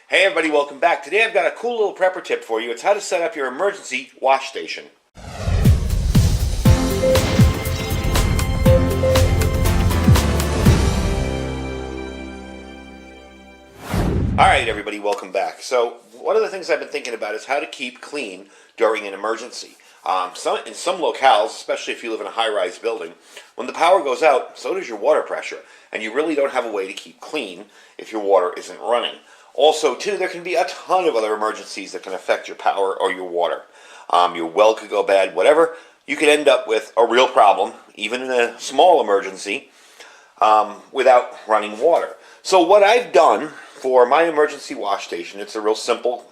Hey everybody, welcome back. Today I've got a cool little prepper tip for you. It's how to set up your emergency wash station. Alright everybody, welcome back. So one of the things I've been thinking about is how to keep clean during an emergency. In some locales, especially if you live in a high-rise building, when the power goes out, so does your water pressure. And you really don't have a way to keep clean if your water isn't running. Also, too, there can be a ton of other emergencies that can affect your power or your water. Your well could go bad, whatever. You could end up with a real problem, even in a small emergency, without running water. So what I've done for my emergency wash station, it's a real simple,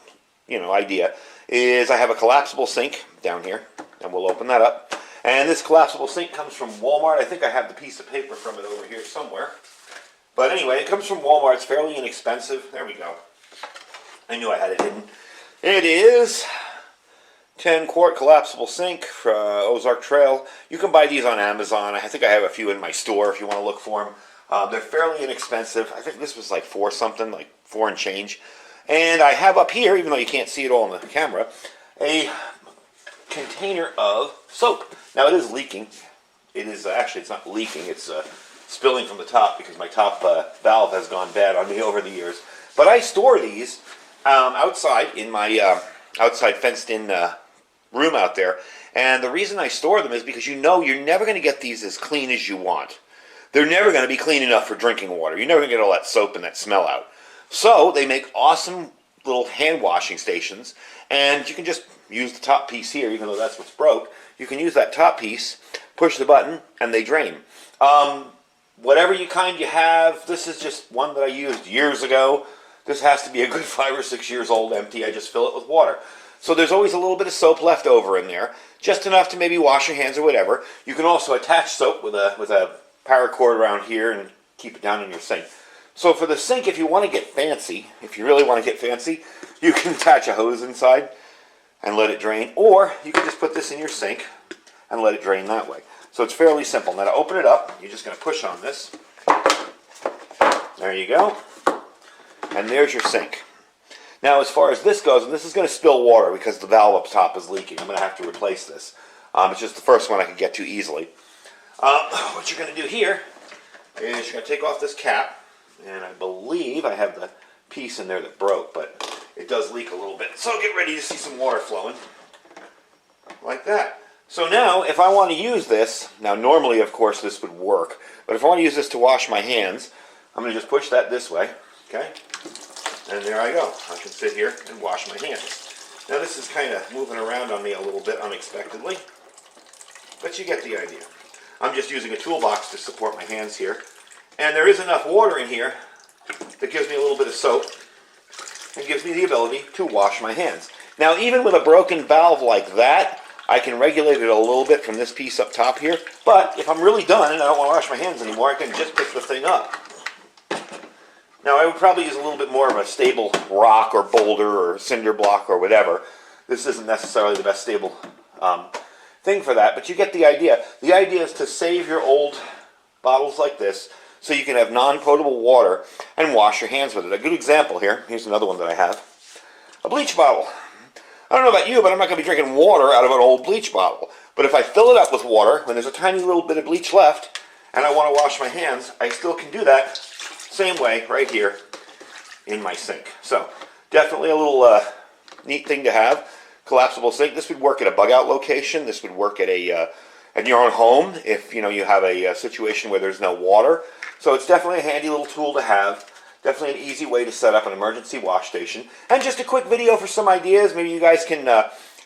idea, is I have a collapsible sink down here, and we'll open that up. And this collapsible sink comes from Walmart. I think I have the piece of paper from it over here somewhere. But anyway, it comes from Walmart. It's fairly inexpensive. There we go. I knew I had it hidden. It is 10-quart collapsible sink for Ozark Trail. You can buy these on Amazon. I think I have a few in my store if you want to look for them. They're fairly inexpensive. I think this was like $4 like $4 and change. And I have up here, even though you can't see it all on the camera, a container of soap. Now it is leaking. It is actually, it's not leaking. It's spilling from the top because my top valve has gone bad on me over the years. But I store these outside in my outside fenced-in room out there. And the reason I store them is because you're never going to get these as clean as you want. They're never going to be clean enough for drinking water. You're never going to get all that soap and that smell out. So they make awesome little hand washing stations, and you can just use the top piece here, even though that's what's broke. You can use that top piece, push the button, and they drain. Whatever kind you have, this is just one that I used years ago. This has to be a good 5 or 6 years old, empty. I just fill it with water. So there's always a little bit of soap left over in there, just enough to maybe wash your hands or whatever. You can also attach soap with a paracord around here and keep it down in your sink. So for the sink, if you want to get fancy, if you really want to get fancy, you can attach a hose inside and let it drain, or you can just put this in your sink and let it drain that way. So it's fairly simple. Now to open it up, you're just going to push on this. There you go. And there's your sink. Now as far as this goes, and this is going to spill water because the valve up top is leaking. I'm going to have to replace this. It's just the first one I could get to easily. What you're going to do here is you're going to take off this cap. And I believe I have the piece in there that broke, but it does leak a little bit. So get ready to see some water flowing. Like that. So now, if I want to use this, now normally, of course, this would work. But if I want to use this to wash my hands, I'm going to just push that this way. Okay? And there I go. I can sit here and wash my hands. Now this is kind of moving around on me a little bit unexpectedly. But you get the idea. I'm just using a toolbox to support my hands here. And there is enough water in here that gives me a little bit of soap and gives me the ability to wash my hands. Now, even with a broken valve like that, I can regulate it a little bit from this piece up top here. But if I'm really done and I don't want to wash my hands anymore, I can just pick the thing up. Now, I would probably use a little bit more of a stable rock or boulder or cinder block or whatever. This isn't necessarily the best stable thing for that, but you get the idea. The idea is to save your old bottles like this, so you can have non-potable water and wash your hands with it. A good example here, here's another one that I have. A bleach bottle. I don't know about you, but I'm not going to be drinking water out of an old bleach bottle. But if I fill it up with water, when there's a tiny little bit of bleach left, and I want to wash my hands, I still can do that same way right here in my sink. So definitely a little neat thing to have. Collapsible sink. This would work at a bug-out location. This would work at at your own home if you have a situation where there's no water. So it's definitely a handy little tool to have. Definitely an easy way to set up an emergency wash station. And just a quick video for some ideas. Maybe you guys can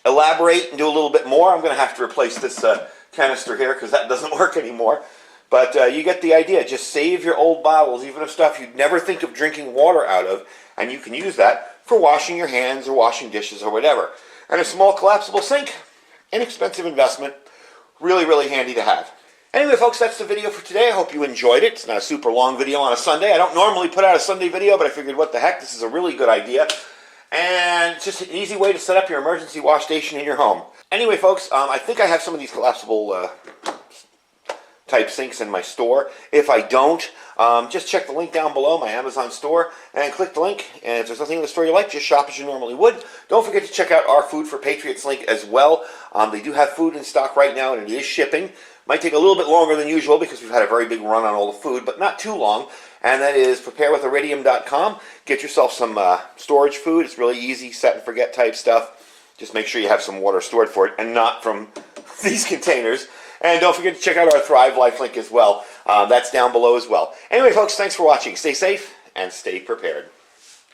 elaborate and do a little bit more. I'm going to have to replace this canister here because that doesn't work anymore. But you get the idea. Just save your old bottles, even of stuff you'd never think of drinking water out of, and you can use that for washing your hands or washing dishes or whatever. And a small collapsible sink, inexpensive investment, really, really handy to have. Anyway, folks, that's the video for today. I hope you enjoyed it. It's not a super long video on a Sunday. I don't normally put out a Sunday video, but I figured, what the heck, this is a really good idea. And it's just an easy way to set up your emergency wash station in your home. Anyway, folks, I think I have some of these collapsible type sinks in my store. If I don't, just check the link down below, my Amazon store, and click the link. And if there's nothing in the store you like, just shop as you normally would. Don't forget to check out our Food for Patriots link as well. They do have food in stock right now, and it is shipping. Might take a little bit longer than usual because we've had a very big run on all the food, but not too long. And that is preparewithiridium.com. Get yourself some storage food. It's really easy, set and forget type stuff. Just make sure you have some water stored for it and not from these containers. And don't forget to check out our Thrive Life link as well. That's down below as well. Anyway, folks, thanks for watching. Stay safe and stay prepared.